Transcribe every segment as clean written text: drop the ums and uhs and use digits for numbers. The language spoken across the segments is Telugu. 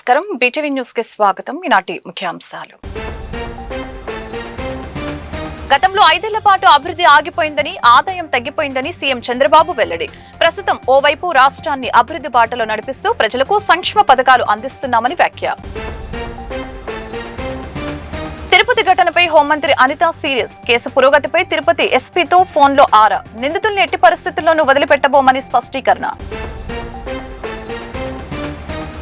నమస్కారం బీటీవీ న్యూస్ కి స్వాగతం. ఈనాటి ముఖ్యాంశాలు. గతంలో 5 ఏళ్ల పాటు అభివృద్ధి ఆగిపోయిందని, ఆదాయం తగ్గిపోయిందని సీఎం చంద్రబాబు వెల్లడి. ప్రస్తుతం ఓవైపు రాష్ట్రాన్ని అభివృద్ధి బాటలో నడిపిస్తూ ప్రజలకు సంక్షేమ పథకాలు అందిస్తున్నామని వ్యాఖ్య. తిరుపతి ఘటనపై హోంమంత్రి అనిత సీరియస్. కేసు పురోగతిపై తిరుపతి ఎస్పీతో ఫోన్లో ఆరా. నిందితుల్ని ఎట్టి పరిస్థితుల్లోనూ వదిలిపెట్టబోమని స్పష్టీకరణ.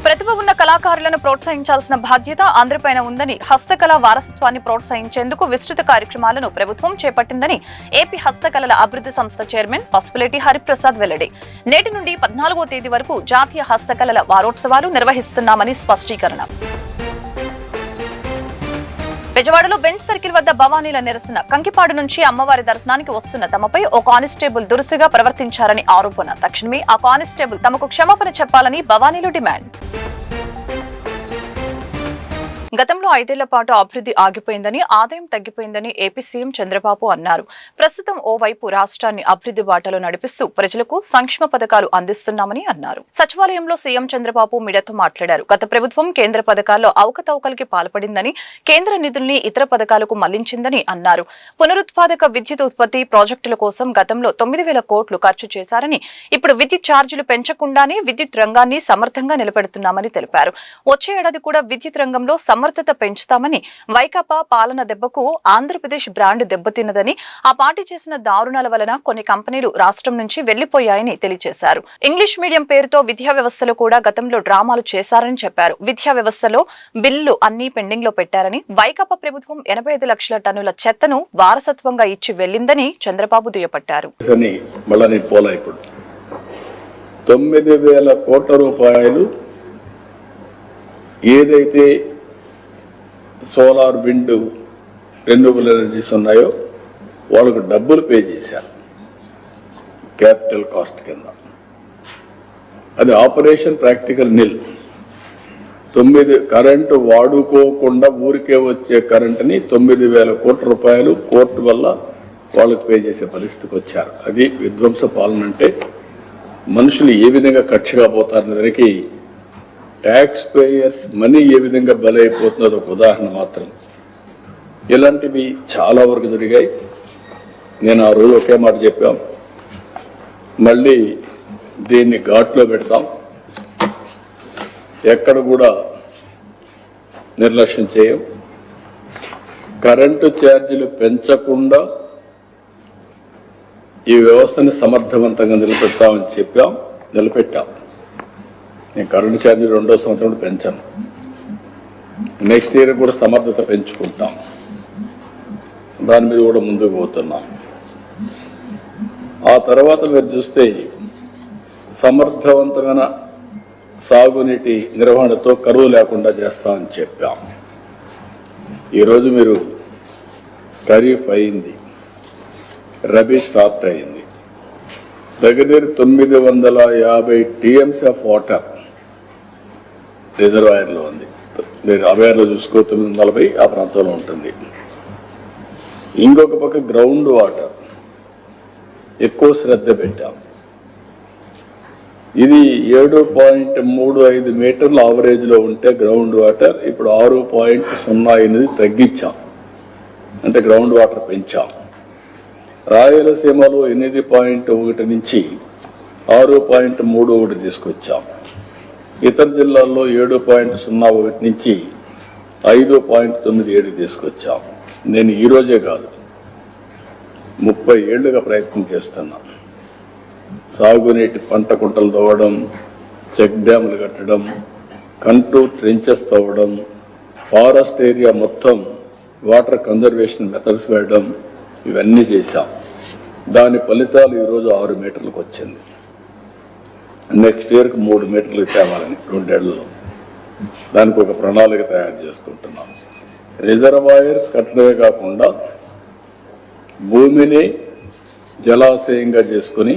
ప్రతిభ ఉన్న కళాకారులను ప్రోత్సహించాల్సిన బాధ్యత అందరిపైన ఉందని, హస్తకళా వారసత్వాన్ని ప్రోత్సహించేందుకు విస్తృత కార్యక్రమాలను ప్రభుత్వం చేపట్టిందని ఏపీ హస్తకళల అభివృద్ధి సంస్థ చైర్మన్ పసుపులేటి హరిప్రసాద్ వెల్లడి. నేటి నుండి 14వ తేదీ వరకు జాతీయ హస్తకళల వారోత్సవాలు నిర్వహిస్తున్నామని స్పష్టీకరణ. బెజవాడలో బెంచ్ సర్కిల్ వద్ద భవానీల నిరసన. కంకిపాడు నుంచి అమ్మవారి దర్శనానికి వస్తున్న తమపై ఓ కానిస్టేబుల్ దురుసుగా ప్రవర్తించారని ఆరోపణ. తక్షణమే ఆ కానిస్టేబుల్ తమకు క్షమాపణ చెప్పాలని భవానీలు డిమాండ్. గతంలో 5 ఏళ్ల పాటు అభివృద్ధి ఆగిపోయిందని, ఆదాయం తగ్గిపోయిందని ఏపీ సీఎం చంద్రబాబు అన్నారు. ప్రస్తుతం ఓవైపు రాష్ట్రాన్ని అభివృద్ధి బాటలో నడిపిస్తూ ప్రజలకు సంక్షేమ పథకాలు అందిస్తున్నామని అన్నారు. సచివాలయంలో సీఎం చంద్రబాబు మీడియాతో మాట్లాడారు. గత ప్రభుత్వం కేంద్ర పథకాల్లో అవకతవకలకి పాల్పడిందని, కేంద్ర నిధుల్ని ఇతర పథకాలకు మళ్లించిందని అన్నారు. పునరుత్పాదక విద్యుత్ ఉత్పత్తి ప్రాజెక్టుల కోసం గతంలో 9,000 కోట్లు ఖర్చు చేశారని, ఇప్పుడు విద్యుత్ ఛార్జీలు పెంచకుండానే విద్యుత్ రంగాన్ని సమర్థంగా నిలబెడుతున్నామని తెలిపారు. వచ్చే ఏడాది కూడా విద్యుత్ రంగంలో సమర్థత పెంచుతామని, వైకాపా పాలన దెబ్బకు ఆంధ్రప్రదేశ్ బ్రాండ్ దెబ్బతిన్నదని, ఆ పార్టీ చేసిన దారుణాల వలన కొన్ని కంపెనీలు రాష్ట్రం నుంచి వెళ్లిపోయాయని తెలియజేశారు. ఇంగ్లీష్ మీడియం పేరుతో విద్యా వ్యవస్థలో కూడా గతంలో డ్రామాలు చేశారని చెప్పారు. విద్యా వ్యవస్థలో బిల్లులు అన్ని పెండింగ్ లో పెట్టారని, వైకాపా ప్రభుత్వం 85 లక్షల టన్నుల చెత్తను వారసత్వంగా ఇచ్చి వెళ్లిందని చంద్రబాబు దుయ్యపట్టారు. 9,000 కోట్ల రూపాయలు ఏదైతే సోలార్, విండ్, రెన్యూబుల్ ఎనర్జీస్ ఉన్నాయో వాళ్ళకు డబ్బులు పే చేశారు క్యాపిటల్ కాస్ట్ కింద. అది ఆపరేషన్ ప్రాక్టికల్ నిల్. 9 కరెంటు వాడుకోకుండా ఊరికే వచ్చే కరెంటుని 9,000 కోట్ల రూపాయలు కోర్టు వల్ల వాళ్ళకు పే చేసే పరిస్థితికి వచ్చారు. అది విధ్వంస పాలన అంటే. మనుషులు ఏ విధంగా కక్షగా పోతారనే దానికి ట్యాక్స్ పేయర్స్ మనీ ఏ విధంగా బలైపోతున్నదో ఒక ఉదాహరణ మాత్రం. ఇలాంటివి చాలా వరకు జరిగాయి. నేను ఆ రోజు ఒకే మాట చెప్పాం, మళ్ళీ దీన్ని ఘాట్లో పెడతాం, ఎక్కడ కూడా నిర్లక్ష్యం చేయం. కరెంటు ఛార్జీలు పెంచకుండా ఈ వ్యవస్థని సమర్థవంతంగా నిలబెడతామని చెప్పాం, నిలబెట్టాం. నేను కరెంటు ఛార్జీలు 2వ సంవత్సరం పెంచాను. నెక్స్ట్ ఇయర్ కూడా సమర్థత పెంచుకుంటాం. దాని మీద కూడా ముందుకు పోతున్నాం. ఆ తర్వాత మీరు చూస్తే సమర్థవంతమైన సాగునీటి నిర్వహణతో కరువు లేకుండా చేస్తామని చెప్పాం. ఈరోజు మీరు ఖరీఫ్ అయింది, రబీ స్టార్ట్ అయింది. దగ్గర 950 టీఎంసీ ఆఫ్ వాటర్ రిజర్వాయర్లో ఉంది. మీరు అవేర్లో చూసుకో 940 ఆ ప్రాంతంలో ఉంటుంది. ఇంకొక పక్క గ్రౌండ్ వాటర్ ఎక్కువ శ్రద్ధ పెట్టాం. ఇది 7.35 మీటర్ల ఆవరేజ్లో ఉంటే గ్రౌండ్ వాటర్ ఇప్పుడు 6.08 తగ్గించాం. అంటే గ్రౌండ్ వాటర్ పెంచాం. రాయలసీమలో 8.1 నుంచి 6.31 తీసుకొచ్చాం. ఇతర జిల్లాల్లో 7.01 నుంచి 5.97 తీసుకొచ్చాం. నేను ఈరోజే కాదు 30 ఏళ్లుగా ప్రయత్నం చేస్తున్నా. సాగునీటి పంట కుంటలు తవ్వడం, చెక్ డ్యాములు కట్టడం, కంటూర్ ట్రెంచెస్ తవ్వడం, ఫారెస్ట్ ఏరియా మొత్తం వాటర్ కన్జర్వేషన్ మెథడ్స్ వేయడం, ఇవన్నీ చేశాం. దాని ఫలితాలు ఈరోజు 6 మీటర్లకు వచ్చింది. నెక్స్ట్ ఇయర్కి 3 మీటర్లు తేవాలని 2 ఏళ్లలో దానికి ఒక ప్రణాళిక తయారు చేసుకుంటున్నాం. రిజర్వాయర్స్ కట్టడమే కాకుండా భూమిని జలాశయంగా చేసుకుని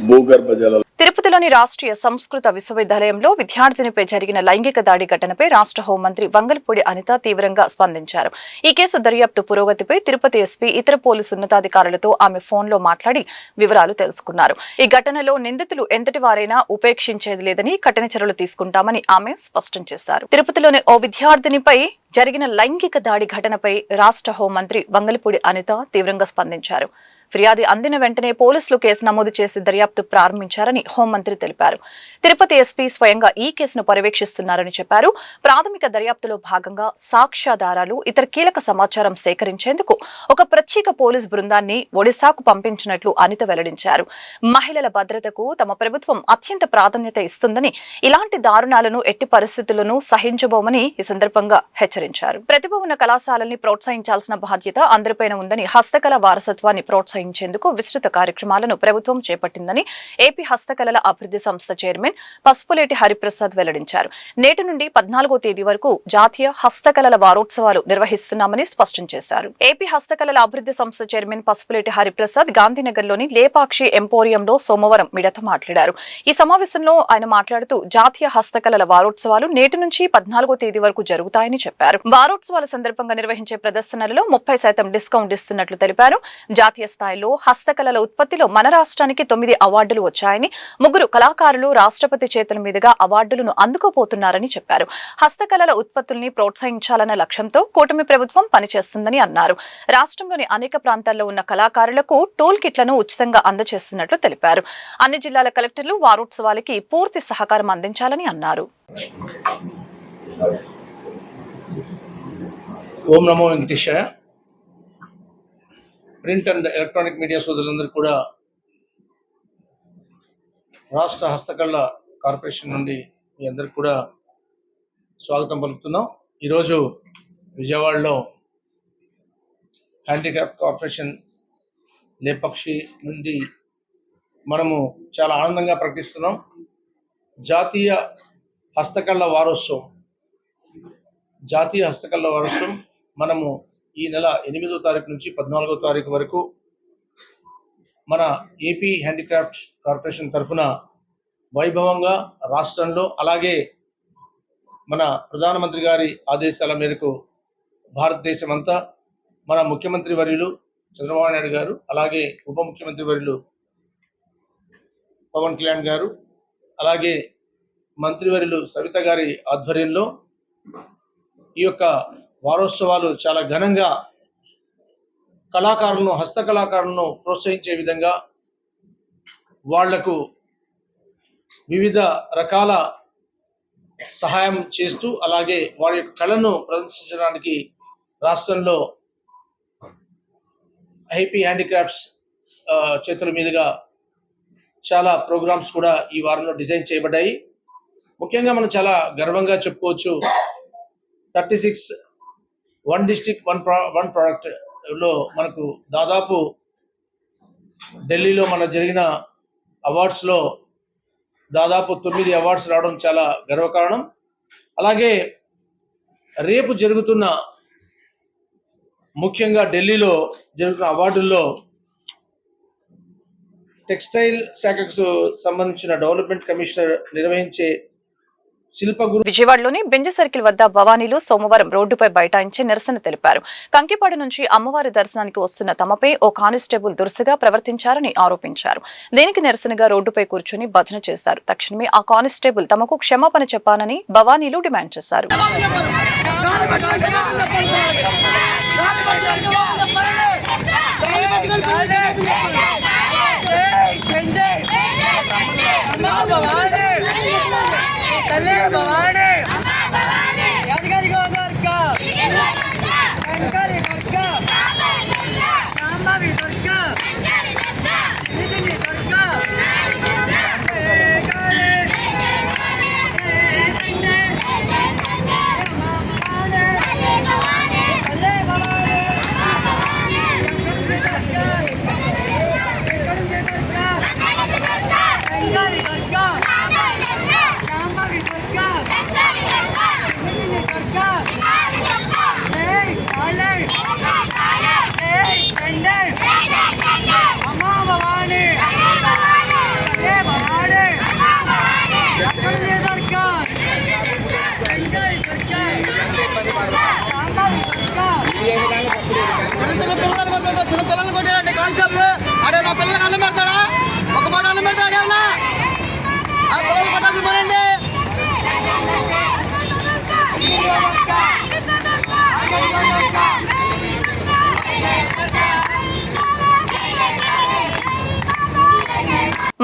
భూగర్భ జలాలు తిరుపతిలోని రాష్ట్రీయ సంస్కృత విశ్వవిద్యాలయంలో విద్యార్థినిపై జరిగిన లైంగిక దాడి ఘటనపై రాష్ట్ర హోంమంత్రి వంగల్పూడి అనిత తీవ్రంగా స్పందించారు. ఈ కేసు దర్యాప్తు పురోగతిపై తిరుపతి ఎస్పీ ఇతర పోలీసు ఉన్నతాధికారులతో ఆమె ఫోన్లో మాట్లాడి వివరాలు తెలుసుకున్నారు. ఈ ఘటనలో నిందితులు ఎంతటి వారైనా ఉపేక్షించేది లేదని కఠిన చర్యలు తీసుకుంటామని ఆమె స్పష్టం చేశారు. తిరుపతిలోని ఓ విద్యార్థినిపై జరిగిన లైంగిక దాడి ఘటనపై రాష్ట్ర హోంమంత్రి వంగల్పూడి అనిత తీవ్రంగా స్పందించారు. ఫిర్యాదు అందిన వెంటనే పోలీసులు కేసు నమోదు చేసి దర్యాప్తు ప్రారంభించారని హోంమంత్రి తెలిపారు. తిరుపతి ఎస్పీ స్వయంగా ఈ కేసును పర్యవేక్షిస్తున్నారని చెప్పారు. ప్రాథమిక దర్యాప్తులో భాగంగా సాక్ష్యాధారాలు, ఇతర కీలక సమాచారం సేకరించేందుకు ఒక ప్రత్యేక పోలీస్ బృందాన్ని ఒడిశాకు పంపించినట్లు అనిత వెల్లడించారు. మహిళల భద్రతకు తమ ప్రభుత్వం అత్యంత ప్రాధాన్యత ఇస్తుందని, ఇలాంటి దారుణాలను ఎట్టి పరిస్థితుల్లోనూ సహించబోమని ఈ సందర్భంగా హెచ్చరించారు. ప్రతిభ ఉన్న కళాశాలల్ని ప్రోత్సహించాల్సిన బాధ్యత అందరిపైన ఉందని, హస్తకళ వారసత్వాన్ని ప్రోత్సహించేందుకు విస్తృత కార్యక్రమాలను ప్రభుత్వం చేపట్టిందని ఏపీ హస్తకళల అభివృద్ధి సంస్థ చైర్మన్ పసుపులేటి హరిప్రసాద్ వెల్లడించారు. నేటి నుండి 14వ తేదీ వరకు జాతీయ హస్తకళల వారోత్సవాలు నిర్వహిస్తున్నామని స్పష్టం చేశారు. ఏపీ హస్తకళల అభివృద్ధి సంస్థ చైర్మన్ పసుపులేటి హరిప్రసాద్ గాంధీనగర్లోని లేపాక్షి ఎంపోరియంలో సోమవారం మీడియాతో మాట్లాడారు. ఈ సమావేశంలో ఆయన మాట్లాడుతూ జాతీయ హస్తకళల వారోత్సవాలు నేటి నుంచి 14వ తేదీ వరకు జరుగుతాయని చెప్పారు. వారోత్సవాల సందర్భంగా నిర్వహించే ప్రదర్శనలలో 30% డిస్కౌంట్ ఇస్తున్నట్లు తెలిపారు. జాతీయ స్థాయిలో హస్తకళల ఉత్పత్తిలో మన రాష్ట్రానికి 9 అవార్డులు వచ్చాయని, 3 కళాకారులు రాష్ట్రపతి చేతుల మీదుగా అవార్డులను అందుకోబోతున్నారని చెప్పారు. హస్తకళల ఉత్పత్తుల్ని ప్రోత్సహించాలన్న లక్ష్యంతో కూటమి ప్రభుత్వం పనిచేస్తుందని అన్నారు. రాష్ట్రంలోని అనేక ప్రాంతాల్లో ఉన్న కళాకారులకు టూల్ కిట్లను ఉచితంగా అందజేస్తున్నట్లు తెలిపారు. అన్ని జిల్లాల కలెక్టర్లు వారోత్సవాలకి పూర్తి సహకారం అందించాలని అన్నారు. ఓం నమో వెంకటేశాయ. ప్రింట్ అండ్ ఎలక్ట్రానిక్ మీడియా సోదరులందరూ కూడా రాష్ట్ర హస్తకళ కార్పొరేషన్ నుండి మీ అందరికి కూడా స్వాగతం పలుకుతున్నాం. ఈరోజు విజయవాడలో హ్యాండిక్రాఫ్ట్ కార్పొరేషన్ లేపక్షి నుండి మనము చాలా ఆనందంగా ప్రకటిస్తున్నాం. జాతీయ హస్తకళ వారోత్సవం మనము ఈ నెల 8వ తారీఖు నుంచి 14వ తారీఖు వరకు మన ఏపీ హ్యాండిక్రాఫ్ట్ కార్పొరేషన్ తరఫున వైభవంగా రాష్ట్రంలో, అలాగే మన ప్రధానమంత్రి గారి ఆదేశాల మేరకు భారతదేశం అంతా, మన ముఖ్యమంత్రి వర్యులు చంద్రబాబు నాయుడు గారు, అలాగే ఉప ముఖ్యమంత్రి వర్యులు పవన్ కళ్యాణ్ గారు, అలాగే మంత్రివర్యులు సవిత గారి ఆధ్వర్యంలో ఈ యొక్క వారోత్సవాలు చాలా ఘనంగా కళాకారులను, హస్తకళాకారులను ప్రోత్సహించే విధంగా వాళ్లకు వివిధ రకాల సహాయం చేస్తూ, అలాగే వారి యొక్క కళను ప్రదర్శించడానికి రాష్ట్రంలో ఏపీ హ్యాండిక్రాఫ్ట్స్ చేతుల మీదుగా చాలా ప్రోగ్రామ్స్ కూడా ఈ వారంలో డిజైన్ చేయబడ్డాయి. ముఖ్యంగా మనం చాలా గర్వంగా చెప్పుకోవచ్చు, 36 వన్ డిస్ట్రిక్ట్ వన్ ప్రోడక్ట్ లో మనకు దాదాపు ఢిల్లీలో మన జరిగిన అవార్డ్స్లో దాదాపు 9 అవార్డ్స్ రావడం చాలా గర్వకారణం. అలాగే రేపు జరుగుతున్న, ముఖ్యంగా ఢిల్లీలో జరుగుతున్న అవార్డుల్లో టెక్స్టైల్ శాఖకు సంబంధించిన డెవలప్మెంట్ కమిషనర్ నిర్వహించే విజయవాడలోని బెంజ్ సర్కిల్ వద్ద భవానీలు సోమవారం రోడ్డుపై బైఠాయించి నిరసన తెలిపారు. కంకిపాడు నుంచి అమ్మవారి దర్శనానికి వస్తున్న తమపై ఓ కానిస్టేబుల్ దురుసుగా ప్రవర్తించారని ఆరోపించారు. దీనికి నిరసనగా రోడ్డుపై కూర్చుని భజన చేశారు. తక్షణమే ఆ కానిస్టేబుల్ తమకు క్షమాపణ చెప్పాలని భవానీలు డిమాండ్ చేశారు. Durga!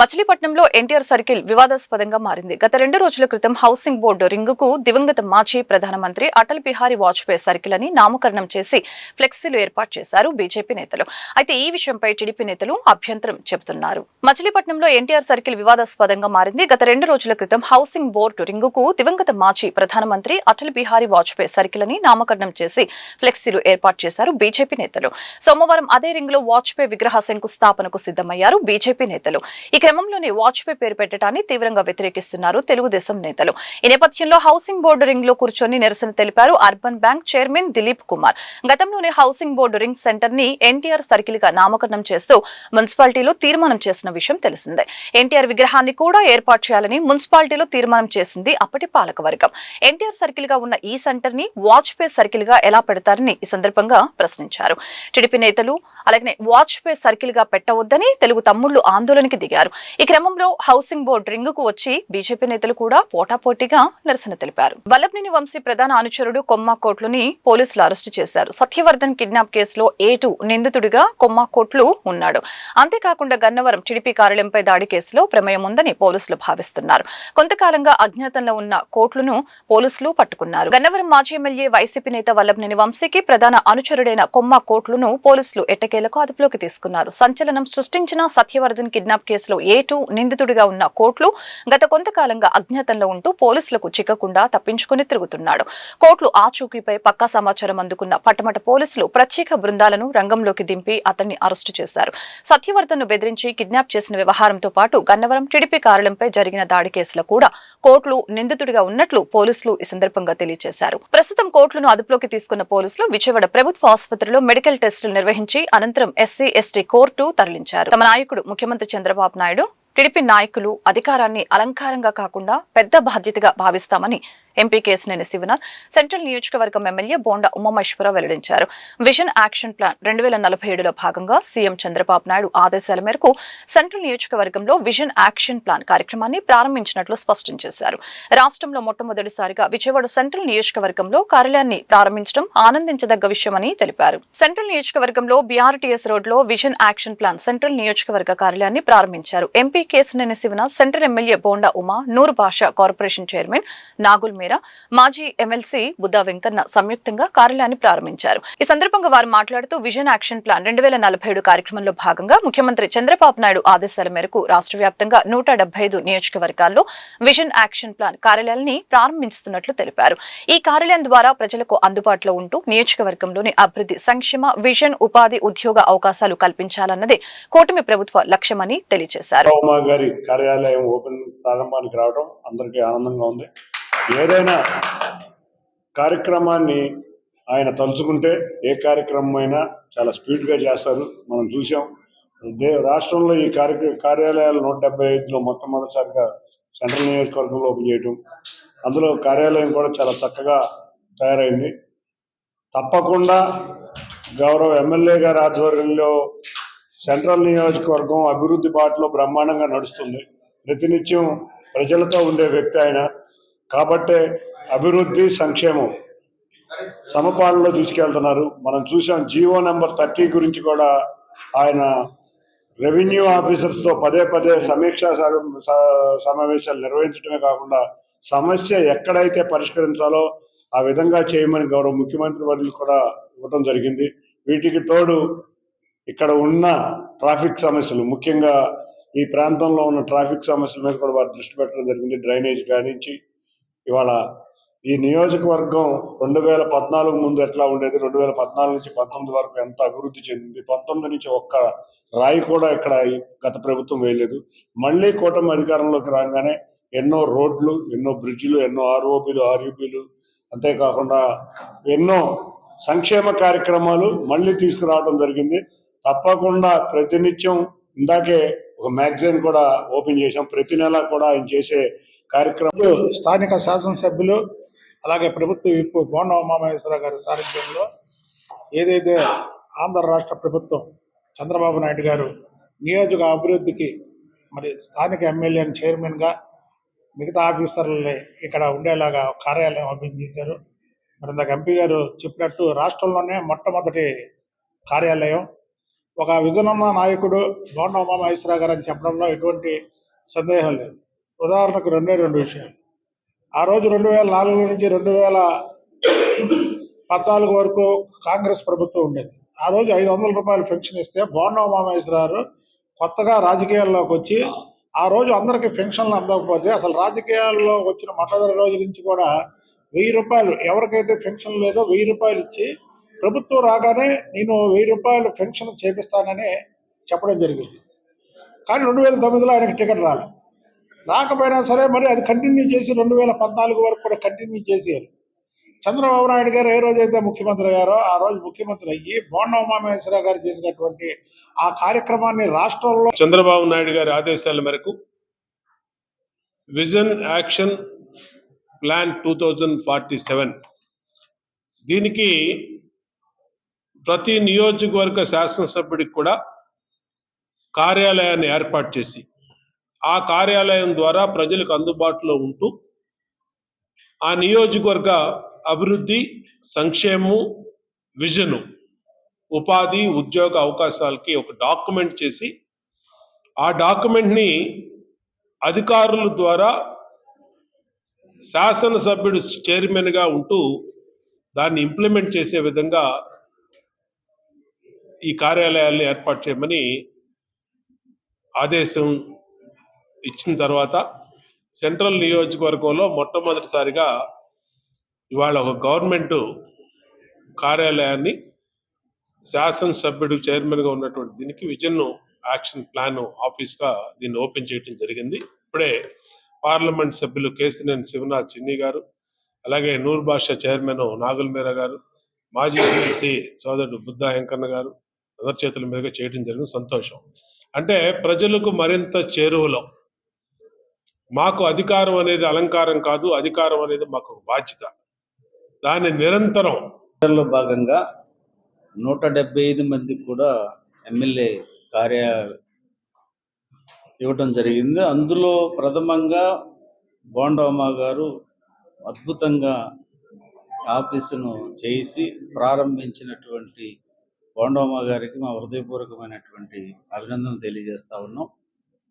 మచిలీపట్నంలో ఎన్టీఆర్ సర్కిల్ వివాదాస్పదంగా మారింది. గత 2 రోజుల క్రితం హౌసింగ్ బోర్డు రింగుకు దివంగత మాజీ ప్రధానమంత్రి అటల్ బిహారీ వాజ్పేయి సర్కిల్ అని నామకరణం చేసి ఫ్లెక్సీలు ఏర్పాటు చేశారు బీజేపీ నేతలు. అయితే ఈ విషయంపై టీడీపీ నేతలు అభ్యంతరం చెబుతున్నారు. మచిలీపట్నంలో ఎన్టీఆర్ సర్కిల్ వివాదాస్పదంగా మారింది. గత 2 రోజుల క్రితం హౌసింగ్ బోర్డు రింగుకు దివంగత మాజీ ప్రధానమంత్రి అటల్ బిహారీ వాజ్పేయి సర్కిల్ అని నామకరణం చేసి ఫ్లెక్సీలు ఏర్పాటు చేశారు బీజేపీ నేతలు. సోమవారం అదే రింగులో వాజ్పేయి విగ్రహ శంకుస్థాపనకు సిద్ధమయ్యారు బీజేపీ నేతలు. ఈ క్రమంలోనే వాజ్పేయి పేరు పెట్టడాన్ని తీవ్రంగా వ్యతిరేకిస్తున్నారు తెలుగుదేశం నేతలు. ఈ నేపథ్యంలో హౌసింగ్ బోర్డు రింగ్ లో కూర్చొని నిరసన తెలిపారు urban bank chairman Dilip Kumar. గతంలోనే హౌసింగ్ బోర్డు రింగ్ సెంటర్ ని ఎన్టీఆర్ సర్కిల్ గా నామకరణం చేస్తూ మున్సిపాలిటీలో తీర్మానం చేసిన విషయం తెలిసిందే. ఎన్టీఆర్ విగ్రహాన్ని కూడా ఏర్పాటు చేయాలని మున్సిపాలిటీలో తీర్మానం చేసింది అప్పటి పాలకవర్గం. ఎన్టీఆర్ సర్కిల్ గా ఉన్న ఈ సెంటర్ ని వాజ్పేయి సర్కిల్ గా ఎలా పెడతారని ఈ సందర్భంగా ప్రశ్నించారు. టీడీపీ నేతలు అలాగే వాజ్పేయి సర్కిల్ గా పెట్టవద్దని తెలుగు తమ్ముళ్లు ఆందోళనకి దిగారు. ఈ క్రమంలో హౌసింగ్ బోర్డు రింగుకు వచ్చి బీజేపీ నేతలు కూడా పోటాపోటీగా నిరసన తెలిపారు. వల్లభనేని వంశీ ప్రధాన అనుచరుడు కొమ్మా కోట్లుని పోలీసులు అరెస్టు చేశారు. సత్యవర్ధన్ కిడ్నాప్ కేసులో A2 నిందితుడిగా కొమ్మా కోట్లు ఉన్నాడు. అంతేకాకుండా గన్నవరం టీడీపీ కార్యాలయంపై దాడి కేసులో ప్రమేయం ఉందని పోలీసులు భావిస్తున్నారు. కొంతకాలంగా అజ్ఞాతంలో ఉన్న కోట్లును పోలీసులు పట్టుకున్నారు. గన్నవరం మాజీ ఎమ్మెల్యే వైసీపీ నేత వల్లభనేని వంశీకి ప్రధాన అనుచరుడైన కొమ్మా కోట్లును పోలీసులు ఎట్టకేలకు అదుపులోకి తీసుకున్నారు. సంచలనం సృష్టించిన సత్యవర్ధన్ కిడ్నాప్ కేసులో A2 నిందితుడిగా ఉన్న కోట్లు గత కొంతకాలంగా అజ్ఞాతంలో ఉంటూ పోలీసులకు చిక్కకుండా తప్పించుకుని తిరుగుతున్నాడు. కోట్లు ఆచూకీపై పక్కా సమాచారం అందుకున్న పట్టమట పోలీసులు ప్రత్యేక బృందాలను రంగంలోకి దింపి అతన్ని అరెస్టు చేశారు. సత్యవర్ధన్ ను బెదిరించి కిడ్నాప్ చేసిన వ్యవహారంతో పాటు గన్నవరం టీడీపీ కార్యాలయంపై జరిగిన దాడి కేసులో కూడా కోట్లు నిందితుడిగా ఉన్నట్లు పోలీసులు ఈ సందర్భంగా తెలియజేశారు. ప్రస్తుతం కోట్లను అదుపులోకి తీసుకున్న పోలీసులు విజయవాడ ప్రభుత్వ ఆసుపత్రిలో మెడికల్ టెస్టులు నిర్వహించి అనంతరం SC/ST కోర్టు తరలించారు. తమ నాయకుడు ముఖ్యమంత్రి చంద్రబాబు నాయుడు టీడీపీ నాయకులు అధికారాన్ని అలంకారంగా కాకుండా పెద్ద బాధ్యతగా భావిస్తామని ఎంపీ కేశినేని శివనాథ్ సెంట్రల్ నియోజకవర్గం ఎమ్మెల్యే బోండా ఉమామహేశ్వరరావు వెల్లడించారు. విజన్ యాక్షన్ ప్లాన్ 2047లో భాగంగా సీఎం చంద్రబాబు నాయుడు ఆదేశాల మేరకు సెంట్రల్ నియోజకవర్గంలో విజన్ యాక్షన్ ప్లాన్ కార్యక్రమాన్ని ప్రారంభించినట్లు స్పష్టం చేశారు. రాష్ట్రంలో మొట్టమొదటిసారిగా విజయవాడ సెంట్రల్ నియోజకవర్గంలో కార్యాలయాన్ని ప్రారంభించడం ఆనందించదగ్గ విషయమని తెలిపారు. సెంట్రల్ నియోజకవర్గంలో BRTS రోడ్లో విజన్ యాక్షన్ ప్లాన్ సెంట్రల్ నియోజకవర్గ కార్యాలయాన్ని ప్రారంభించారు. MP Keshineni Sivanath central MLA Bonda Uma, Noor Basha corporation chairman Nagul మేరా, మాజీ ఎమ్మెల్సీ బుద్దా వెంకన్న సంయుక్తంగా కార్యాలయాన్ని ప్రారంభించారు. ఈ సందర్భంగా వారు మాట్లాడుతూ విజన్ యాక్షన్ ప్లాన్ 2047 కార్యక్రమంలో భాగంగా ముఖ్యమంత్రి చంద్రబాబు నాయుడు ఆదేశాల మేరకు రాష్ట్ర వ్యాప్తంగా 175 నియోజకవర్గాల్లో విజన్ యాక్షన్ ప్లాన్ కార్యాలయాన్ని ప్రారంభిస్తున్నట్లు తెలిపారు. ఈ కార్యాలయం ద్వారా ప్రజలకు అందుబాటులో ఉంటూ నియోజకవర్గంలోని అభివృద్ధి, సంక్షేమ, విజన్, ఉపాధి, ఉద్యోగ అవకాశాలు కల్పించాలన్నదే కూటమి ప్రభుత్వ లక్ష్యమని తెలియజేశారు. గారి కార్యాలయం ఓపెన్ ప్రారంభానికి రావడం అందరికీ ఆనందంగా ఉంది. ఏదైనా కార్యక్రమాన్ని ఆయన తలుచుకుంటే ఏ కార్యక్రమం అయినా చాలా స్పీడ్గా చేస్తారు. మనం చూసాం. రాష్ట్రంలో ఈ కార్యాలయాలు 175లో మొట్టమొదటిసారిగా సెంట్రల్ నియోజకవర్గంలో ఓపెన్ చేయటం, అందులో కార్యాలయం కూడా చాలా చక్కగా తయారైంది. తప్పకుండా గౌరవ ఎమ్మెల్యే గారి ఆధ్వర్యంలో సెంట్రల్ నియోజకవర్గం అభివృద్ధి బాటలో బ్రహ్మాండంగా నడుస్తుంది. ప్రతినిత్యం ప్రజలతో ఉండే వ్యక్తి ఆయన కాబట్టే అభివృద్ధి, సంక్షేమం సమపాలనలో తీసుకెళ్తున్నారు. మనం చూసాం. జీవో నెంబర్ 30 గురించి కూడా ఆయన రెవెన్యూ ఆఫీసర్స్తో పదే సమీక్షా సమావేశాలు నిర్వహించడమే కాకుండా సమస్య ఎక్కడైతే పరిష్కరించాలో ఆ విధంగా చేయమని గౌరవ ముఖ్యమంత్రి వర్యులు కూడా ఇవ్వడం జరిగింది. వీటికి తోడు ఇక్కడ ఉన్న ట్రాఫిక్ సమస్యలు, ముఖ్యంగా ఈ ప్రాంతంలో ఉన్న ట్రాఫిక్ సమస్యల మీద కూడా వారు దృష్టి పెట్టడం జరిగింది. డ్రైనేజ్ కానించి ఇవాళ ఈ నియోజకవర్గం 2014 ముందు ఎట్లా ఉండేది, 2014 నుంచి 19 వరకు ఎంత అభివృద్ధి చెందింది, 19 నుంచి ఒక్క రాయి కూడా ఇక్కడ గత ప్రభుత్వం వేయలేదు. మళ్ళీ కూటమి అధికారంలోకి రాగానే ఎన్నో రోడ్లు, ఎన్నో బ్రిడ్జిలు, ఎన్నో ROBలు, RUBలు, అంతేకాకుండా ఎన్నో సంక్షేమ కార్యక్రమాలు మళ్ళీ తీసుకురావడం జరిగింది. తప్పకుండా ప్రతినిత్యం, ఇందాకే ఒక మ్యాగజైన్ కూడా ఓపెన్ చేశాం, ప్రతి నెల కూడా ఆయన చేసే కార్యక్రమాలు స్థానిక శాసనసభ్యులు అలాగే ప్రభుత్వ విప్ బోండా ఉమామహేశ్వర గారి సారథ్యంలో ఏదైతే ఆంధ్ర రాష్ట్ర ప్రభుత్వం చంద్రబాబు నాయుడు గారు నియోజక అభివృద్ధికి మరి స్థానిక ఎమ్మెల్యేని చైర్మన్గా మిగతా ఆఫీసర్లని ఇక్కడ ఉండేలాగా కార్యాలయం ఓపెన్ చేశారు. మరి ఇందాక ఎంపీ గారు చెప్పినట్టు రాష్ట్రంలోనే మొట్టమొదటి కార్యాలయం ఒక విజనున్న నాయకుడు బోండా ఉమామహేశ్వరరావు గారు అని చెప్పడంలో ఎటువంటి సందేహం లేదు. ఉదాహరణకు రెండు విషయాలు. ఆ రోజు 2004 నుంచి 2014 వరకు కాంగ్రెస్ ప్రభుత్వం ఉండేది. ఆ రోజు 500 రూపాయలు పెన్షన్ ఇస్తే బోండా ఉమామహేశ్వరరావు కొత్తగా రాజకీయాల్లోకి వచ్చి ఆ రోజు అందరికీ పెన్షన్లు అందకపోతే అసలు రాజకీయాల్లో వచ్చిన మొట్టమొదటి రోజు నుంచి కూడా 1000 రూపాయలు ఎవరికైతే పెన్షన్ లేదో 1000 రూపాయలు ఇచ్చి ప్రభుత్వం రాగానే నేను 1000 రూపాయలు పెన్షన్ చేపిస్తానని చెప్పడం జరిగింది. కానీ 2009లో ఆయనకి టికెట్ రాకపోయినా సరే మరి అది కంటిన్యూ చేసి 2014 వరకు కూడా కంటిన్యూ చేసేయారు. చంద్రబాబు నాయుడు గారు ఏ రోజైతే ముఖ్యమంత్రి అయ్యారో ఆ రోజు ముఖ్యమంత్రి అయ్యి బోండా ఉమామహేశ్వరరావు గారు చేసినటువంటి ఆ కార్యక్రమాన్ని రాష్ట్రంలో చంద్రబాబు నాయుడు గారి ఆదేశాల మేరకు విజన్ యాక్షన్ ప్లాన్ 2047 దీనికి ప్రతి నియోజకవర్గ శాసనసభ్యుడికి కూడా కార్యాలయాన్ని ఏర్పాటు చేసి ఆ కార్యాలయం ద్వారా ప్రజలకు అందుబాటులో ఉంటూ ఆ నియోజకవర్గ అభివృద్ధి, సంక్షేమం, విజను, ఉపాధి, ఉద్యోగ అవకాశాలకి ఒక డాక్యుమెంట్ చేసి ఆ డాక్యుమెంట్ని అధికారుల ద్వారా శాసనసభ్యుడు చైర్మన్గా ఉంటూ దాన్ని ఇంప్లిమెంట్ చేసే విధంగా ఈ కార్యాలయాన్ని ఏర్పాటు చేయమని ఆదేశం ఇచ్చిన తర్వాత సెంట్రల్ నియోజకవర్గంలో మొట్టమొదటిసారిగా ఇవాళ ఒక గవర్నమెంట్ కార్యాలయాన్ని శాసనసభ్యుడు చైర్మన్గా ఉన్నటువంటి దీనికి విజన్ యాక్షన్ ప్లాన్ ఆఫీస్గా దీన్ని ఓపెన్ చేయడం జరిగింది. ఇప్పుడే పార్లమెంట్ సభ్యులు కేసినేని శివనాథ్ చిన్ని గారు, అలాగే నూర్ బాషా చైర్మన్ నాగుల్ మీరా గారు, మాజీ ఎమ్మెల్సీ సోదరుడు బుద్ధా వెంకన్న గారు అందరి చేతుల మీదుగా చేయడం జరిగింది. సంతోషం. అంటే ప్రజలకు మరింత చేరువలో, మాకు అధికారం అనేది అలంకారం కాదు, అధికారం అనేది మాకు బాధ్యత. దాన్ని నిరంతరం లో భాగంగా 175 మందికి కూడా ఎమ్మెల్యే కార్యాలయం ఇవ్వటం జరిగింది. అందులో ప్రథమంగా బోండా ఉమా గారు అద్భుతంగా ఆఫీసును చేసి ప్రారంభించినటువంటి బోండా ఉమా గారికి మా హృదయపూర్వకమైనటువంటి అభినందనలు తెలియజేస్తా ఉన్నాం.